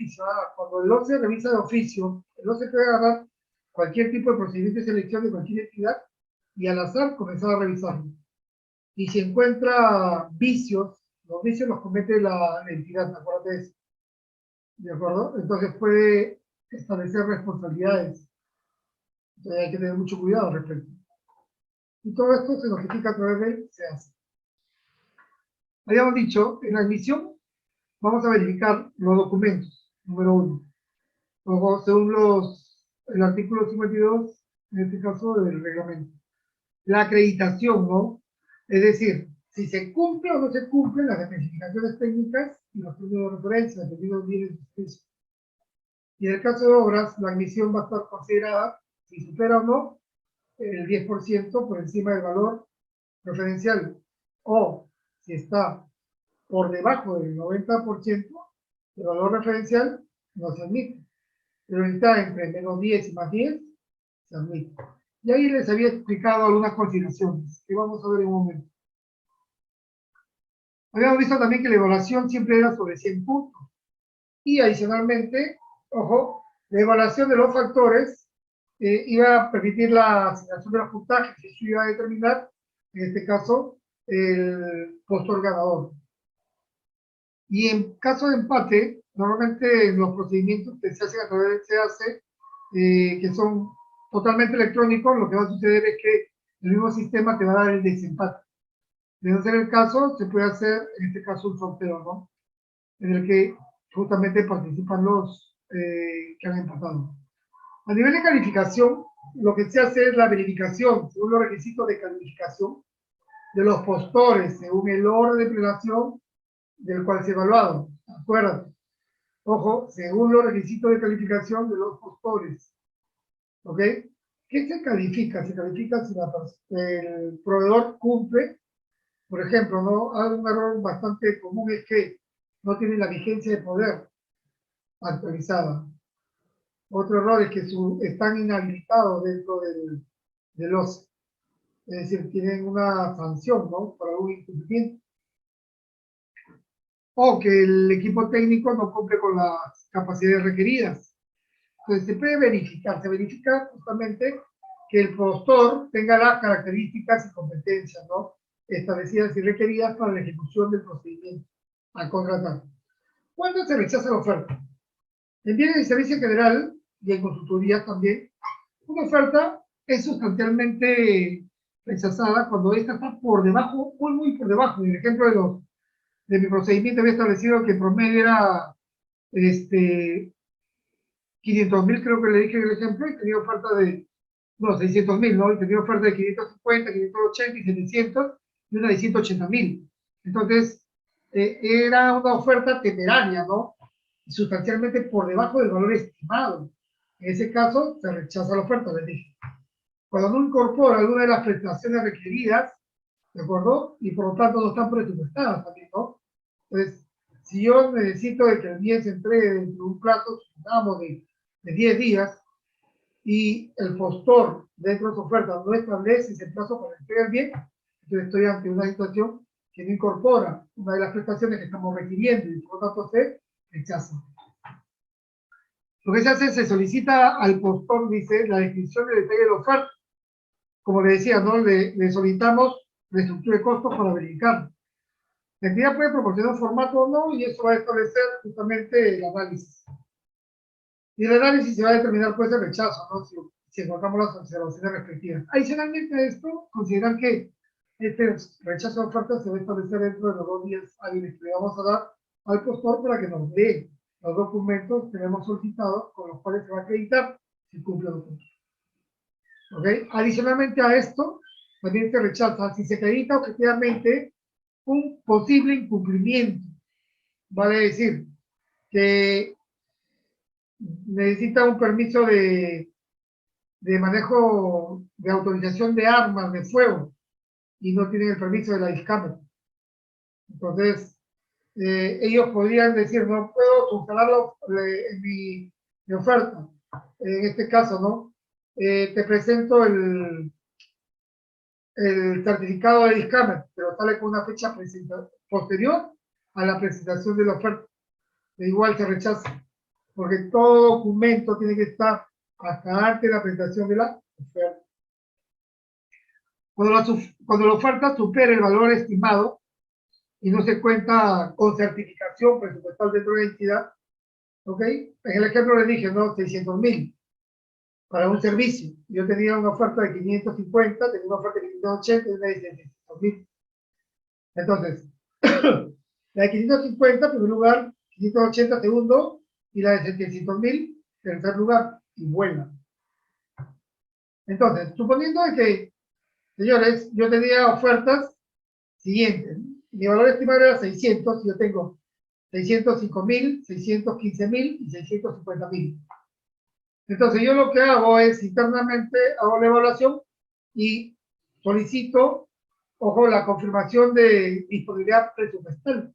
oficio. Cuando el OCE revisa de oficio, el OCE puede agarrar cualquier tipo de procedimiento de selección de cualquier entidad y al azar comenzar a revisarlo. Y si encuentra vicios, los vicios los comete la entidad, acuérdate de eso. ¿De acuerdo? Entonces puede establecer responsabilidades. Entonces hay que tener mucho cuidado al respecto. Y todo esto se notifica a través del SEAS. Habíamos dicho, en la admisión vamos a verificar los documentos, número 1. Luego, según el artículo 52, en este caso del reglamento. La acreditación, ¿no? Es decir, si se cumple o no se cumplen las especificaciones técnicas y los puntos de referencia, dependiendo del bien de servicio. Y en el caso de obras, la admisión va a estar considerada, si supera o no, el 10% por encima del valor referencial. O si está por debajo del 90% del valor referencial, no se admite. Pero si está entre menos 10 y más 10, se admite. Y ahí les había explicado algunas consideraciones, que vamos a ver en un momento. Habíamos visto también que la evaluación siempre era sobre 100 puntos. Y adicionalmente, ojo, la evaluación de los factores iba a permitir la asignación de los puntajes, y eso iba a determinar, en este caso, el postor ganador. Y en caso de empate, normalmente los procedimientos que se hacen a través del CAC, que son totalmente electrónicos, lo que va a suceder es que el mismo sistema te va a dar el desempate. De no ser el caso, se puede hacer, en este caso, un sorteo, ¿no? En el que justamente participan los que han empatado. A nivel de calificación, lo que se hace es la verificación, según los requisitos de calificación, de los postores, según el orden de prelación del cual se ha evaluado. Acuérdate. Ojo, según los requisitos de calificación de los postores. ¿Ok? ¿Qué se califica? Se califica si el proveedor cumple. Por ejemplo, ¿no? Hay un error bastante común, es que no tiene la vigencia de poder actualizada. Otro error es que están inhabilitados dentro del OCE. Es decir, tienen una sanción, ¿no? Por algún incumplimiento. O que el equipo técnico no cumple con las capacidades requeridas. Entonces se puede verificar, se verifica justamente que el postor tenga las características y competencias, ¿no? Establecidas y requeridas para la ejecución del procedimiento a contratar. ¿Cuándo se rechaza la oferta? En bienes de servicio general y en consultoría también, una oferta es sustancialmente rechazada cuando esta está por debajo, muy por debajo. En el ejemplo de mi procedimiento había establecido que el promedio era 500.000, creo que le dije en el ejemplo, y tenía oferta de, no, 600.000, ¿no? Y tenía oferta de 550, 580 y 700, y una de 180.000. Entonces, era una oferta temeraria, ¿no? Y sustancialmente por debajo del valor estimado. En ese caso, se rechaza la oferta, les dije. Cuando no incorpora alguna de las prestaciones requeridas, ¿de acuerdo? Y por lo tanto no están presupuestadas también, ¿no? Entonces, si yo necesito de que el bien se entregue dentro de un plazo, supongamos, de 10 días, y el postor dentro de su oferta no establece ese plazo para entregar el bien, entonces estoy ante una situación que no incorpora una de las prestaciones que estamos requiriendo y por lo tanto se rechaza. Lo que se hace es se solicita al postor, dice, la descripción de detalle de la oferta. Como le decía, ¿no? Le solicitamos la estructura de costos para verificarlo. La entidad puede proporcionar un formato o no, y eso va a establecer justamente el análisis. Y el análisis se va a determinar pues el rechazo, ¿no? Si encontramos las observaciones respectivas. Adicionalmente a esto, considerar que este rechazo de oferta se va a establecer dentro de los 2 días hábiles que le vamos a dar al postor para que nos dé los documentos que le hemos solicitado con los cuales se va a acreditar si cumple los puntos. ¿Ok? Adicionalmente a esto, también se rechaza si se acredita objetivamente un posible incumplimiento. Vale decir, que necesita un permiso de manejo de autorización de armas de fuego y no tienen el permiso de la discámara. Entonces, ellos podrían decir, no puedo subsanarlo en mi oferta. En este caso, ¿no? Te presento el certificado de discámara, pero sale con una fecha posterior a la presentación de la oferta. De igual se rechaza. porque todo documento tiene que estar hasta antes de la presentación de la oferta. Cuando la oferta supere el valor estimado y no se cuenta con certificación presupuestal dentro de la entidad, ¿ok? En el ejemplo les dije, ¿no? 600.000 para un servicio. Yo tenía una oferta de 550, tenía una oferta de 580 y una de 600.000. Entonces, la de 550, en primer lugar, 580, segundo, y la de 700.000, tercer lugar, y vuela. Entonces, suponiendo de que, señores, yo tenía ofertas siguientes. Mi valor estimado era 600, y yo tengo 605.000, 615.000 y 650.000. Entonces, yo lo que hago es internamente hago la evaluación y solicito, ojo, la confirmación de disponibilidad presupuestal.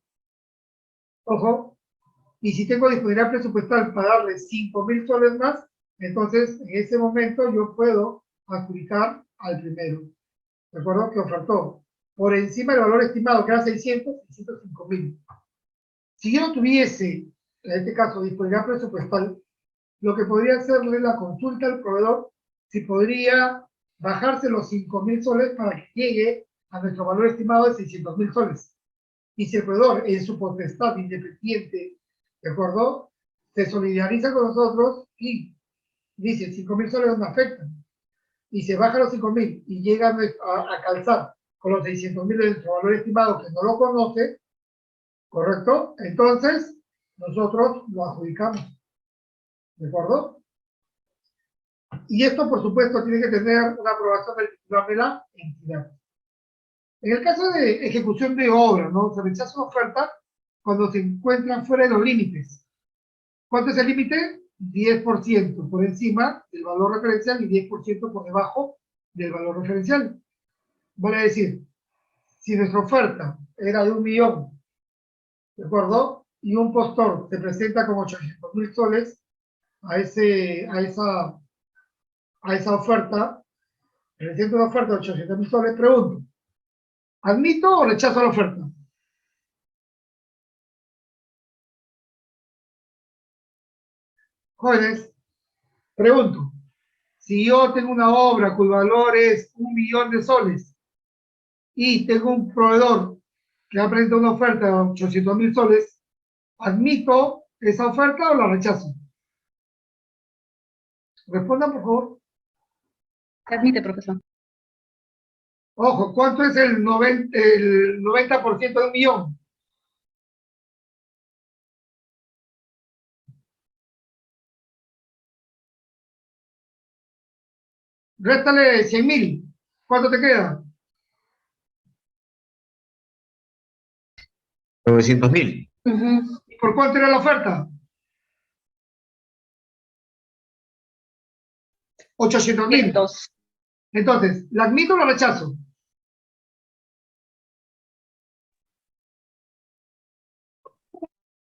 Ojo, y si tengo disponibilidad presupuestal para darle 5.000 soles más, entonces en ese momento yo puedo adjudicar al primero. ¿De acuerdo? Que ofertó por encima del valor estimado, que era 605.000. Si yo no tuviese, en este caso, disponibilidad presupuestal, lo que podría hacerle la consulta al proveedor si podría bajarse los 5.000 soles para que llegue a nuestro valor estimado de 600.000 soles. Y si el proveedor, en su potestad independiente, ¿de acuerdo?, se solidariza con nosotros y dice 5.000 soles no me afectan, y se baja los 5.000 y llega a calzar con los 600.000 de nuestro valor estimado que no lo conoce, ¿correcto? Entonces, nosotros lo adjudicamos. ¿De acuerdo? Y esto, por supuesto, tiene que tener una aprobación del titular de la entidad. En el caso de ejecución de obra, ¿no? Se rechaza una oferta cuando se encuentran fuera de los límites. ¿Cuánto es el límite? 10% por encima del valor referencial y 10% por debajo del valor referencial. Vale decir, si nuestra oferta era de 1.000.000, ¿de acuerdo? Y un postor se presenta con 800.000 soles a esa oferta, presenta una oferta de 800.000 soles, pregunto, ¿admito o rechazo la oferta? Jóvenes, pregunto, si yo tengo una obra cuyo valor es 1.000.000 de soles y tengo un proveedor que ha presentado una oferta de 800.000 soles, ¿admito esa oferta o la rechazo? Respondan, por favor. Se admite, profesor. Ojo, ¿cuánto es el 90% de 1.000.000? Réstale 100.000. ¿Cuánto te queda? 900.000. ¿Y por cuánto era la oferta? 800.000. Entonces, ¿la admito o la rechazo?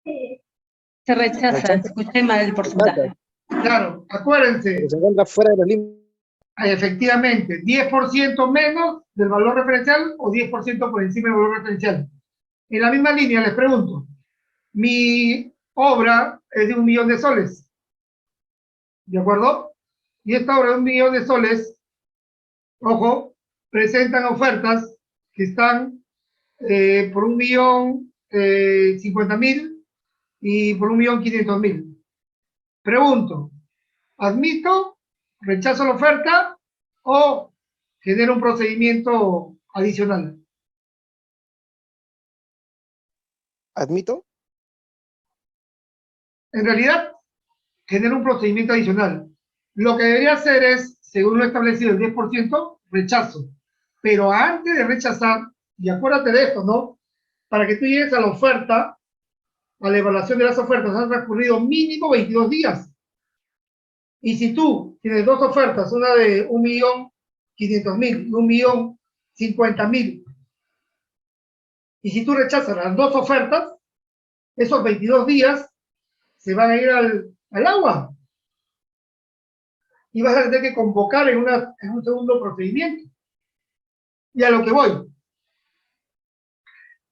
Se rechaza, escuché mal el porcentaje. Claro, acuérdense, Se encuentra fuera de los límites. efectivamente, 10% menos del valor referencial o 10% por encima del valor referencial. En la misma línea les pregunto, mi obra es de 1.000.000 de soles, ¿de acuerdo? Y esta obra de 1.000.000 de soles, ojo, presentan ofertas que están por 1.050.000 y por 1.500.000. Pregunto, ¿admito, rechazo la oferta o genero un procedimiento adicional? ¿Admito? En realidad, genera un procedimiento adicional. Lo que debería hacer es, según lo establecido el 10%, rechazo. Pero antes de rechazar, y acuérdate de esto, ¿no? Para que tú llegues a la oferta, a la evaluación de las ofertas, han transcurrido mínimo 22 días. Y si tú tienes dos ofertas, una de 1.500.000 y 1.050.000, y si tú rechazas las dos ofertas, esos 22 días se van a ir al agua. Y vas a tener que convocar en un segundo procedimiento. Y a lo que voy.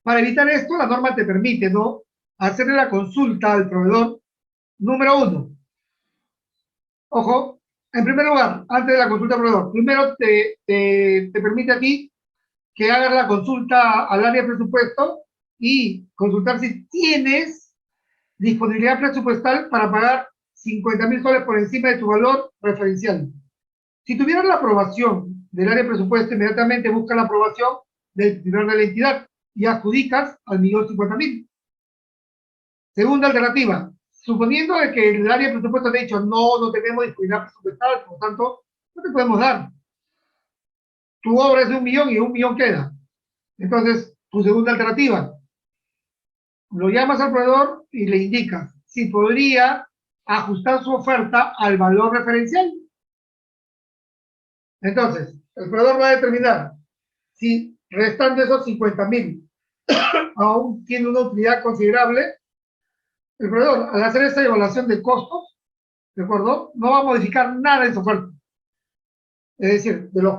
Para evitar esto, la norma te permite, ¿no?, hacerle la consulta al proveedor Número 1. Ojo, en primer lugar, antes de la consulta al proveedor, primero te permite aquí que hagas la consulta al área de presupuesto y consultar si tienes disponibilidad presupuestal para pagar 50.000 soles por encima de tu valor referencial. Si tuvieras la aprobación del área de presupuesto, inmediatamente busca la aprobación del titular de la entidad y adjudicas al 1.050.000. Segunda alternativa, suponiendo de que el área de presupuesto te ha dicho no tenemos disponibilidad presupuestal, por lo tanto, no te podemos dar. Tu obra es de 1 millón y 1 millón queda. Entonces, tu segunda alternativa, lo llamas al proveedor y le indicas si podría ajustar su oferta al valor referencial. Entonces, el proveedor va a determinar si restando esos 50.000 aún tiene una utilidad considerable. El proveedor, al hacer esta evaluación de costos, ¿de acuerdo? No va a modificar nada en su oferta. Es decir, de los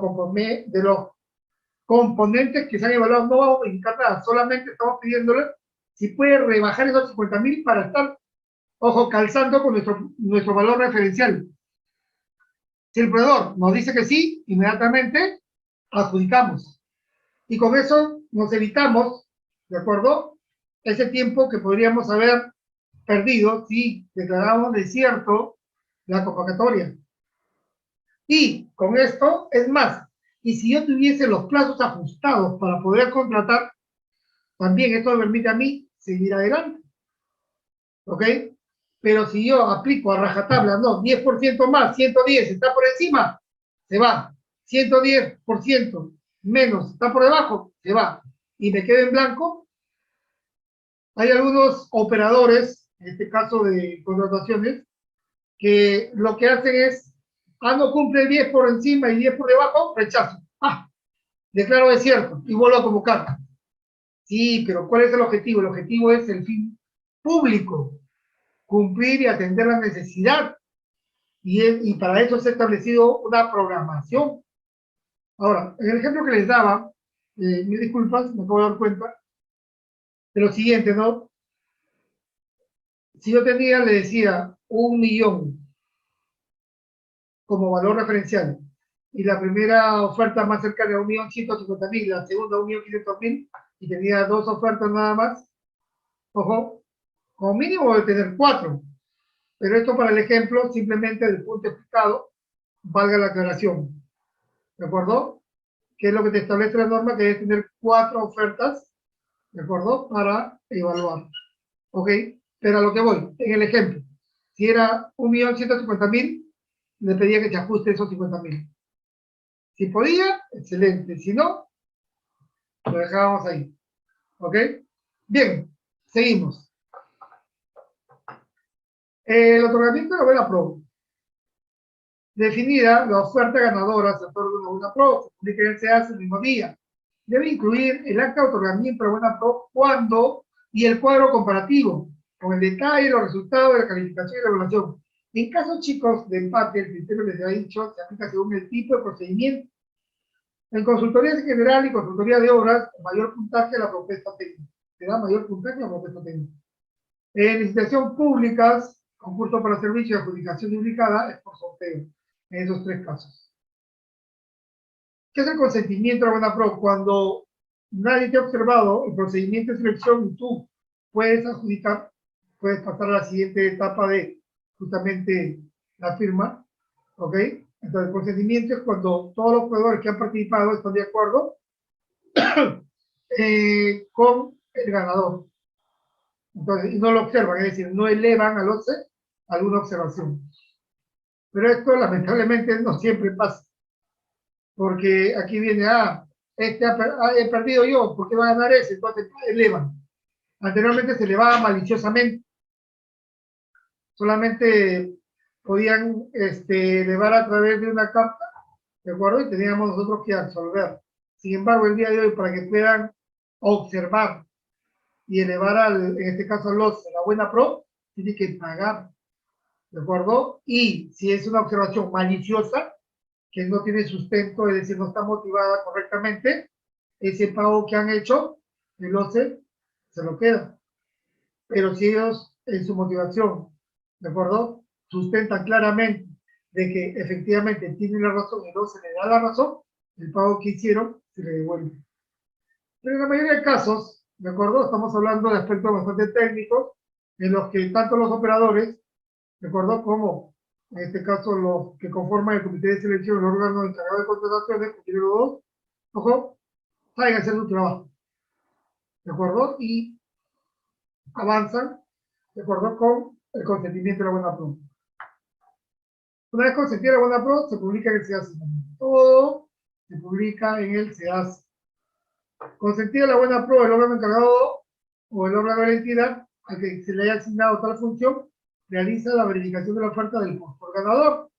componentes que se han evaluado no vamos a modificar nada, solamente estamos pidiéndole si puede rebajar esos 50.000 para estar, ojo, calzando con nuestro valor referencial. Si el proveedor nos dice que sí, inmediatamente adjudicamos. Y con eso nos evitamos, ¿de acuerdo? Ese tiempo que podríamos haber perdido si declaramos desierto la convocatoria. Y con esto, es más, y si yo tuviese los plazos ajustados para poder contratar, también esto me permite a mí seguir adelante. ¿Ok? Pero si yo aplico a rajatabla, no, 10% más, 110, está por encima, se va. 110% menos, está por debajo, se va. Y me quedo en blanco. Hay algunos operadores, en este caso de contrataciones, que lo que hacen es, no cumple 10 por encima y 10 por debajo, rechazo. Declaro desierto y vuelvo a convocar. Sí, pero ¿cuál es el objetivo? El objetivo es el fin público, cumplir y atender la necesidad. Y para eso se ha establecido una programación. Ahora, en el ejemplo que les daba, mil disculpas, me acabo de dar cuenta de lo siguiente, ¿no? Si yo tenía, le decía, 1 millón como valor referencial, y la primera oferta más cercana a 1.150.000, la segunda 1.500.000, y tenía 2 ofertas nada más, ojo, como mínimo debe tener 4. Pero esto para el ejemplo, simplemente del punto explicado, valga la aclaración. ¿De acuerdo? Que es lo que te establece la norma, que debe tener 4 ofertas, ¿de acuerdo? Para evaluar. ¿Ok? Pero a lo que voy, en el ejemplo, si era 1.150.000, le pedía que se ajuste esos 50.000. Si podía, excelente. Si no, lo dejábamos ahí. ¿Ok? Bien, seguimos. El otorgamiento de la buena pro. Definida, la oferta ganadora se otorga una buena pro, se publica en el SEAS el mismo día. Debe incluir el acta de otorgamiento de buena pro cuando y el cuadro comparativo, con el detalle, los resultados de la calificación y la evaluación. En caso, chicos, de empate, el criterio que les había dicho se aplica según el tipo de procedimiento. En consultoría en general y consultoría de obras, mayor puntaje a la propuesta técnica. Se da mayor puntaje a la propuesta técnica. En licitación públicas, concurso para servicio y adjudicación ubicada, es por sorteo. En esos 3 casos. ¿Qué es el consentimiento de la buena pro? Cuando nadie te ha observado el procedimiento de selección y tú puedes adjudicar, puedes pasar a la siguiente etapa de justamente la firma, ¿ok? Entonces, el consentimiento es cuando todos los proveedores que han participado están de acuerdo con el ganador. Entonces, y no lo observan, es decir, no elevan al OCE alguna observación. Pero esto lamentablemente no siempre pasa. Porque aquí viene, he perdido yo, ¿por qué va a ganar ese? Entonces elevan. Anteriormente se elevaba maliciosamente. Solamente podían elevar a través de una carta, ¿de acuerdo? Y teníamos nosotros que absolver. Sin embargo, el día de hoy, para que puedan observar y elevar en este caso a la buena pro, tiene que pagar, ¿de acuerdo? Y si es una observación maliciosa, que no tiene sustento, es decir, no está motivada correctamente, ese pago que han hecho, el OCE, se lo queda. Pero si ellos, en su motivación, ¿de acuerdo? Sustenta claramente de que efectivamente tiene la razón y no se le da la razón, el pago que hicieron se le devuelve. Pero en la mayoría de casos, ¿de acuerdo? Estamos hablando de aspectos bastante técnicos en los que tanto los operadores, ¿de acuerdo? Como, en este caso, los que conforman el comité de selección, el órgano encargado de contrataciones, que tiene los dos, ojo, saben hacer su trabajo, ¿de acuerdo? Y avanzan, ¿de acuerdo? Con el consentimiento de la buena pro. Una vez consentida la buena pro, se publica en el SEAS. Todo se publica en el SEAS. Consentida la buena pro, el órgano encargado o el órgano de la entidad al que se le haya asignado tal función, realiza la verificación de la oferta del postor ganador.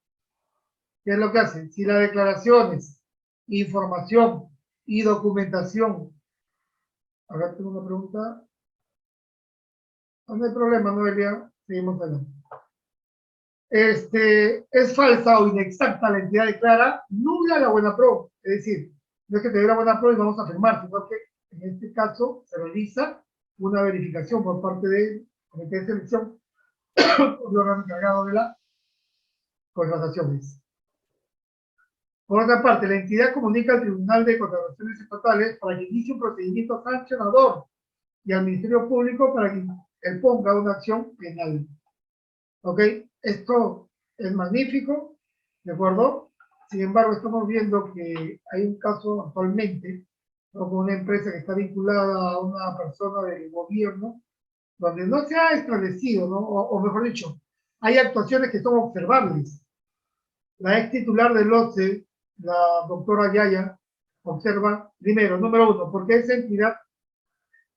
¿Qué es lo que hace? Si las declaraciones, información y documentación. Ahora tengo una pregunta. No hay problema, Noelia. Seguimos adelante. Es falsa o inexacta, la entidad declara nula la buena pro. Es decir, no es que te dé la buena pro y vamos a firmar, sino que en este caso se realiza una verificación por parte del comité de selección, el órgano encargado de las contrataciones. Por otra parte, la entidad comunica al Tribunal de Contrataciones Estatales para que inicie un procedimiento sancionador y al Ministerio Público para que él ponga una acción penal. ¿Ok? Esto es magnífico, ¿de acuerdo? Sin embargo, estamos viendo que hay un caso actualmente, ¿no? Con una empresa que está vinculada a una persona del gobierno, donde no se ha establecido, ¿no? O mejor dicho, hay actuaciones que son observables. La ex titular del OCE, la doctora Yaya, observa, primero, número uno, ¿por qué esa entidad,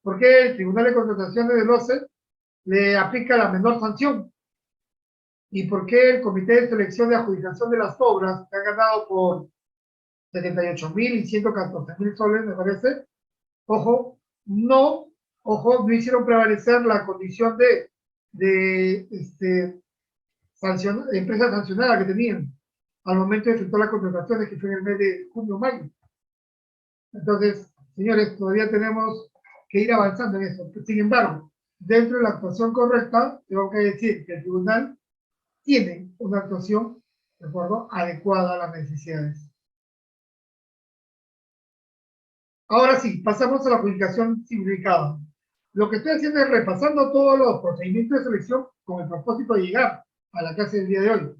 por qué el Tribunal de Contrataciones del OCE le aplica la menor sanción? ¿Y por qué el Comité de Selección de Adjudicación de las Obras, que ha ganado por 78.000 y 114.000 soles, me parece, no hicieron prevalecer la condición de empresa sancionada que tenían al momento de efectuar las contrataciones, que fue en el mes de junio o mayo? Entonces, señores, todavía tenemos que ir avanzando en eso. Sin embargo, dentro de la actuación correcta, tengo que decir que el tribunal tiene una actuación, ¿de acuerdo?, adecuada a las necesidades. Ahora sí, pasamos a la adjudicación simplificada. Lo que estoy haciendo es repasando todos los procedimientos de selección con el propósito de llegar a la clase del día de hoy,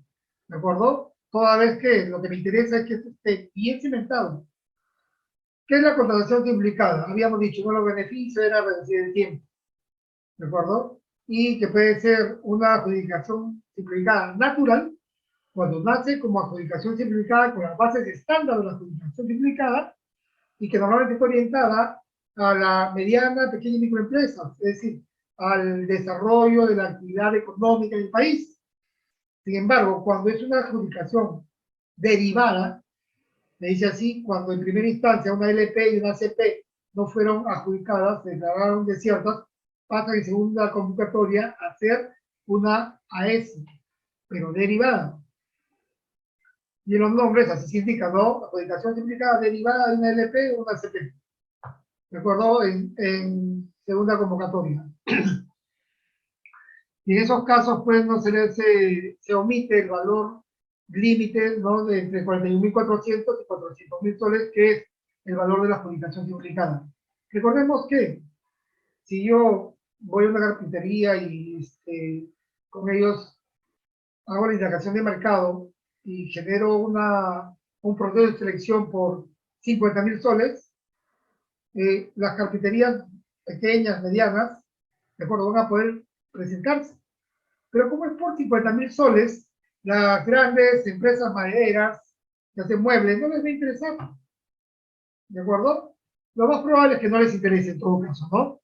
¿de acuerdo? Toda vez que lo que me interesa es que esto esté bien cimentado. ¿Qué es la contratación simplificada? Habíamos dicho, uno de los beneficios era reducir el tiempo, ¿de acuerdo? Y que puede ser una adjudicación simplificada natural, cuando nace como adjudicación simplificada con las bases estándar de la adjudicación simplificada y que normalmente está orientada a la mediana, pequeña y microempresa, es decir, al desarrollo de la actividad económica del país. Sin embargo, cuando es una adjudicación derivada, me dice así, cuando en primera instancia una LP y una CP no fueron adjudicadas, se declararon desiertas, pasa en segunda convocatoria a ser una AS, pero derivada. Y en los nombres así se indica, ¿no? Adjudicación simplificada derivada de una LP o una CP. ¿De acuerdo? En segunda convocatoria. Y en esos casos, pues, no se omite el valor límite, ¿no? De entre 41.400 y 400.000 soles, que es el valor de la adjudicación simplificada. Recordemos que si yo voy a una carpintería y con ellos hago la indagación de mercado y genero un proceso de selección por 50.000 soles, las carpinterías pequeñas, medianas, de acuerdo, van a poder presentarse. Pero como es por 50.000 soles, las grandes empresas madereras que hacen muebles no les va a interesar. ¿De acuerdo? Lo más probable es que no les interese en todo caso, ¿no?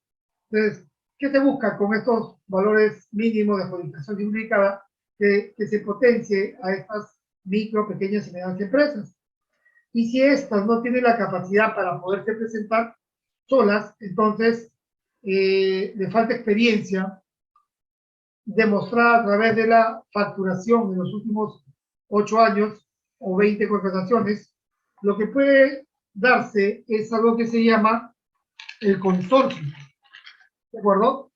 Entonces, ¿qué se busca con estos valores mínimos de adjudicación simplificada? Que se potencie a estas micro, pequeñas y medianas empresas. Y si estas no tienen la capacidad para poderse presentar solas, entonces le falta experiencia demostrada a través de la facturación en los últimos 8 años o 20 contrataciones. Lo que puede darse es algo que se llama el consorcio, ¿de acuerdo?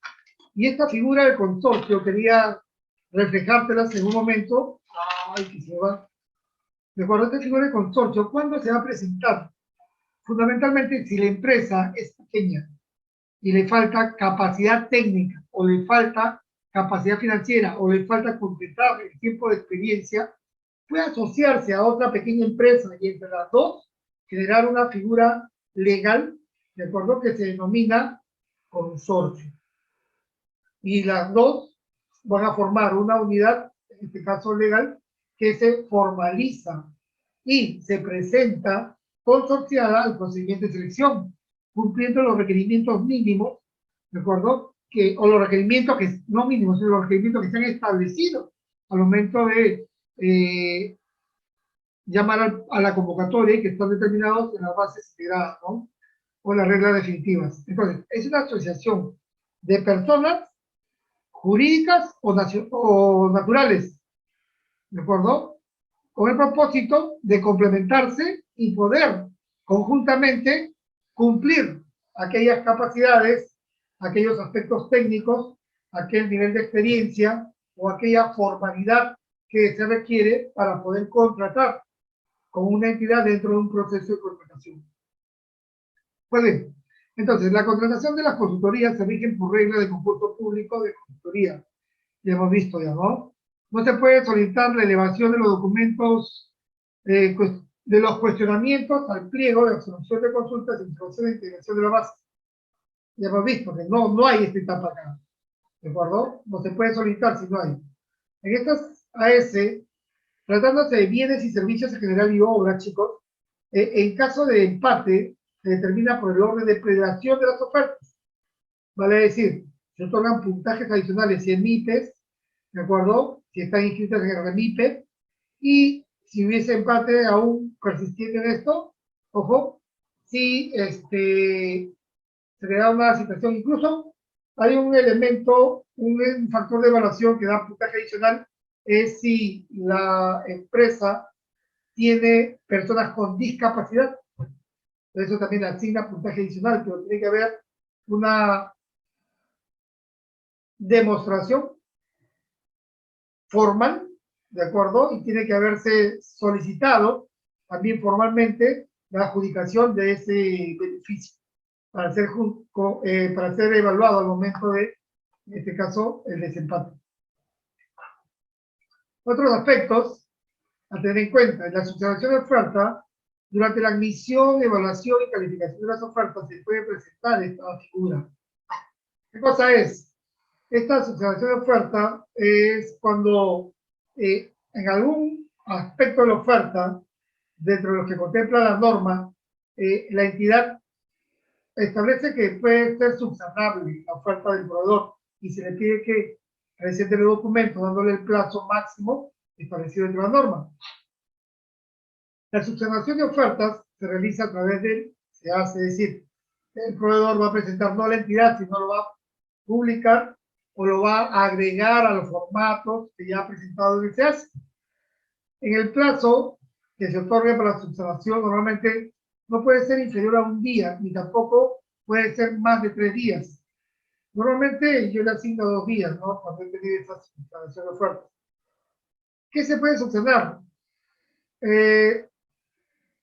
Y esta figura del consorcio quería reflejártelas en un momento. Ay, que se va. De acuerdo, esta figura de consorcio, ¿cuándo se va a presentar? Fundamentalmente, si la empresa es pequeña y le falta capacidad técnica, o le falta capacidad financiera, o le falta completar el tiempo de experiencia, puede asociarse a otra pequeña empresa y entre las dos generar una figura legal, de acuerdo, que se denomina consorcio. Y las dos van a formar una unidad, en este caso legal, que se formaliza y se presenta consorciada al procedimiento de selección, cumpliendo los requerimientos mínimos, ¿de acuerdo? O los requerimientos que, no mínimos, sino los requerimientos que se han establecido al momento de llamar a la convocatoria y que están determinados en las bases integradas, ¿no? O las reglas definitivas. Entonces, es una asociación de personas jurídicas o naturales, ¿de acuerdo? Con el propósito de complementarse y poder conjuntamente cumplir aquellas capacidades, aquellos aspectos técnicos, aquel nivel de experiencia o aquella formalidad que se requiere para poder contratar con una entidad dentro de un proceso de contratación. Pues bien, entonces, la contratación de las consultorías se rigen por regla de concurso público de consultoría. Ya hemos visto ya, ¿no? No se puede solicitar la elevación de los documentos, de los cuestionamientos al pliego de absolución de consultas y introducción de integración de la base. Ya hemos visto que no hay esta etapa acá, ¿de acuerdo? No se puede solicitar si no hay. En estas AS, tratándose de bienes y servicios en general y obra, chicos, en caso de empate, se determina por el orden de prelación de las ofertas. Vale decir, se otorgan puntajes adicionales si emipes, ¿de acuerdo? Si están inscritas en el REMIPE, y si hubiese empate aún persistiendo en esto, ojo, si se le da una situación, incluso hay un elemento, un factor de evaluación que da puntaje adicional, es si la empresa tiene personas con discapacidad. Eso también asigna puntaje adicional, pero tiene que haber una demostración formal, ¿de acuerdo? Y tiene que haberse solicitado también formalmente la adjudicación de ese beneficio para ser evaluado al momento de, en este caso, el desempate. Otros aspectos a tener en cuenta: en la subsanación de oferta, durante la admisión, evaluación y calificación de las ofertas se puede presentar esta figura. ¿Qué cosa es? Esta subsanación de oferta es cuando en algún aspecto de la oferta, dentro de lo que contempla la norma, la entidad establece que puede ser subsanable la oferta del proveedor y se le pide que presente el documento dándole el plazo máximo establecido dentro de la norma. La subsanación de ofertas se realiza a través es decir, el proveedor va a presentar no a la entidad, sino lo va a publicar o lo va a agregar a los formatos que ya ha presentado en el SEAS. En el plazo que se otorga para la subsanación, normalmente no puede ser inferior a un día, ni tampoco puede ser más de 3 días. Normalmente yo le asigno 2 días, ¿no? Cuando he tenido esa subsanación de ofertas. ¿Qué se puede subsanar?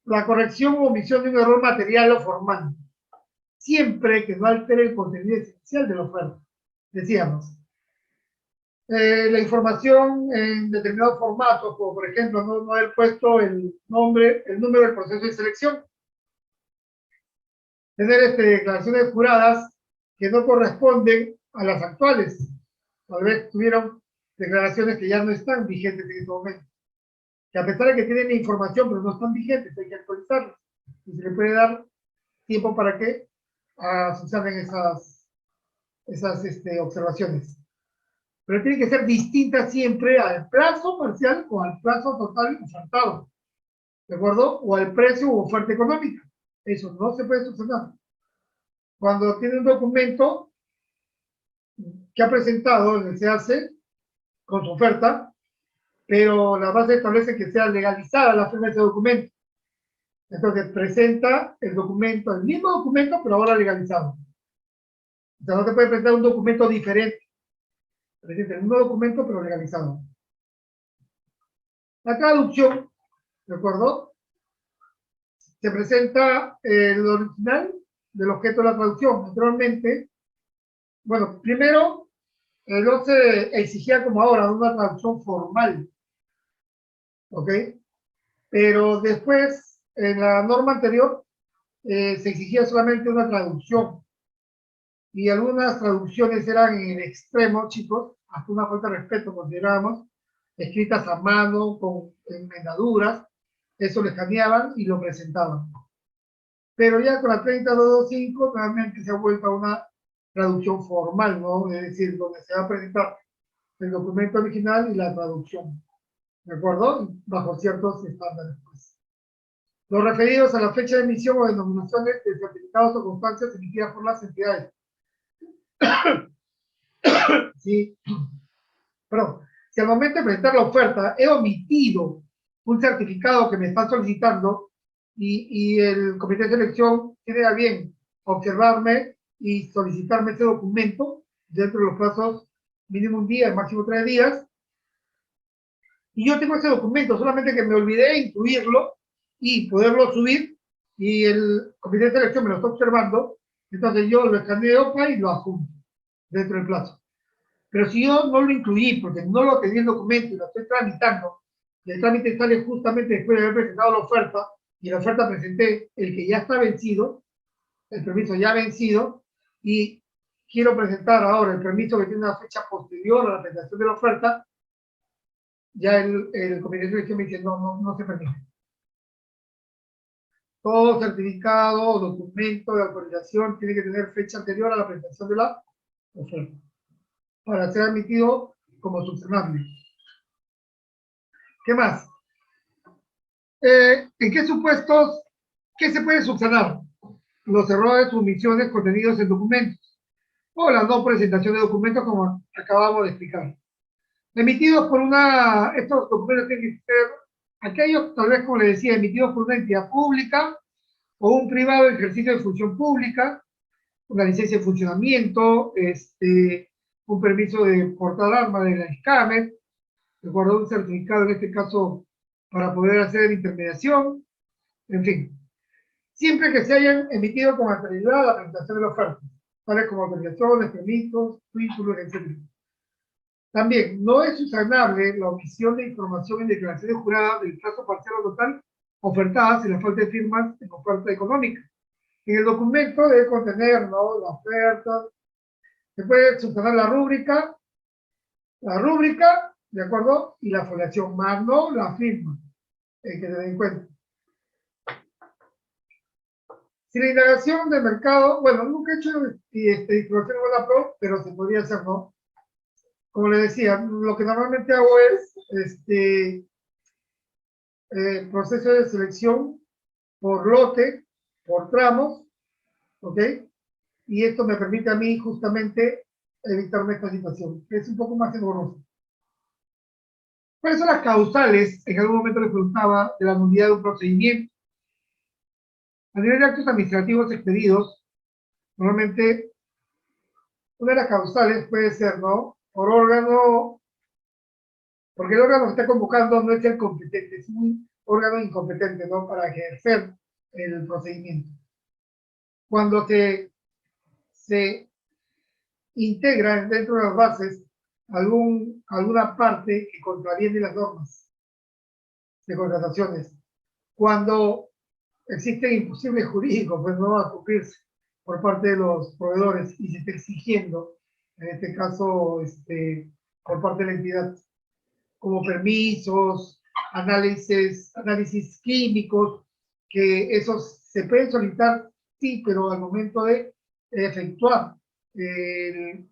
La corrección o omisión de un error material o formal, siempre que no altere el contenido esencial de la oferta. Decíamos, la información en determinados formatos, como por ejemplo no haber puesto el nombre, el número del proceso de selección, tener declaraciones juradas que no corresponden a las actuales, tal vez tuvieron declaraciones que ya no están vigentes en este momento, que a pesar de que tienen información pero no están vigentes, hay que actualizarlas y se le puede dar tiempo para que subsanen esas observaciones. Pero tiene que ser distinta siempre al plazo parcial o al plazo total ofertado, ¿de acuerdo? O al precio u oferta económica. Eso no se puede subsanar. Cuando tiene un documento que ha presentado en el SEACE con su oferta, pero la base establece que sea legalizada la firma de ese documento. Entonces presenta el documento, el mismo documento, pero ahora legalizado. O sea, no te puede presentar un documento diferente. presente el mismo documento, pero legalizado. La traducción, ¿de acuerdo? Se presenta el original del objeto de la traducción. Naturalmente, bueno, primero, no se exigía como ahora una traducción formal, ¿ok? Pero después, en la norma anterior, se exigía solamente una traducción. Y algunas traducciones eran en el extremo, chicos, hasta una falta de respeto, considerábamos, escritas a mano, con enmendaduras, eso lo escaneaban y lo presentaban. Pero ya con la 30225 realmente se ha vuelto a una traducción formal, ¿no? Es decir, donde se va a presentar el documento original y la traducción, ¿de acuerdo? Bajo ciertos estándares, pues. Los referidos a la fecha de emisión o denominaciones de certificados o constancias emitidas por las entidades. Sí, perdón. Si al momento de presentar la oferta he omitido un certificado que me está solicitando y el comité de selección tiene a bien observarme y solicitarme ese documento dentro de los plazos mínimo un día, máximo 3 días, y yo tengo ese documento, solamente que me olvidé de incluirlo y poderlo subir, y el comité de selección me lo está observando, entonces yo lo escaneo y lo adjunto dentro del plazo. Pero si yo no lo incluí porque no lo tenía el documento y lo estoy tramitando, y el trámite sale justamente después de haber presentado la oferta, y la oferta presenté el que ya está vencido, el permiso ya vencido, y quiero presentar ahora el permiso que tiene una fecha posterior a la presentación de la oferta, ya el comité de selección me dice, no se permite. Todo certificado o documento de autorización tiene que tener fecha anterior a la presentación de la oferta para ser admitido como subsanable. ¿Qué más? ¿En qué supuestos, qué se puede subsanar? Los errores o omisiones contenidos en documentos o la no presentación de documentos, como acabamos de explicar. Emitidos por estos documentos tienen que ser aquellos, tal vez como le decía, emitidos por una entidad pública o un privado en ejercicio de función pública, una licencia de funcionamiento, un permiso de portar arma de la SCAMET, de acuerdo a un certificado en este caso para poder hacer intermediación, en fin. Siempre que se hayan emitido con anterioridad a la presentación de la oferta, tales como autorizaciones, permisos, títulos, etc. También, no es subsanable la omisión de información en declaraciones juradas del plazo parcial o total ofertadas en la falta de firmas en oferta económica. En el documento debe contener, ¿no?, la oferta. Se puede subsanar la rúbrica, ¿de acuerdo? Y la foliación, más no la firma, que se den cuenta. Si la indagación de mercado, bueno, nunca he hecho distribución en buena pro, pero se podría hacer, ¿no? Como le decía, lo que normalmente hago es proceso de selección por lote, por tramos, ¿ok? Y esto me permite a mí justamente evitarme esta situación, que es un poco más engorroso. ¿Cuáles son las causales? En algún momento les preguntaba de la nulidad de un procedimiento. A nivel de actos administrativos expedidos, normalmente una de las causales puede ser, ¿no?, por órgano, porque el órgano que está convocando no es el competente, es un órgano incompetente, ¿no?, para ejercer el procedimiento. Cuando se integra dentro de las bases alguna parte que contraviene las normas de contrataciones, cuando existen imposibles jurídicos, pues no va a cumplirse por parte de los proveedores y se está exigiendo, en este caso, por parte de la entidad, como permisos, análisis químicos, que esos se pueden solicitar, sí, pero al momento de efectuar el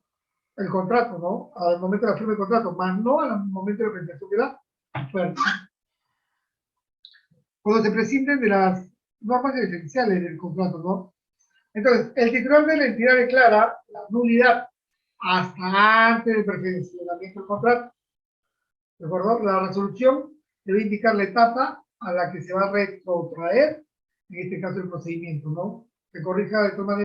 contrato, ¿no? Al momento de la firma del contrato, más no al momento de la presentación de la oferta. Cuando se prescinden de las normas esenciales del contrato, ¿no? Entonces, el titular de la entidad declara la nulidad hasta antes del perfeccionamiento del contrato. ¿De acuerdo? La resolución debe indicar la etapa a la que se va a retrotraer, en este caso el procedimiento, ¿no? Se corrija de tal manera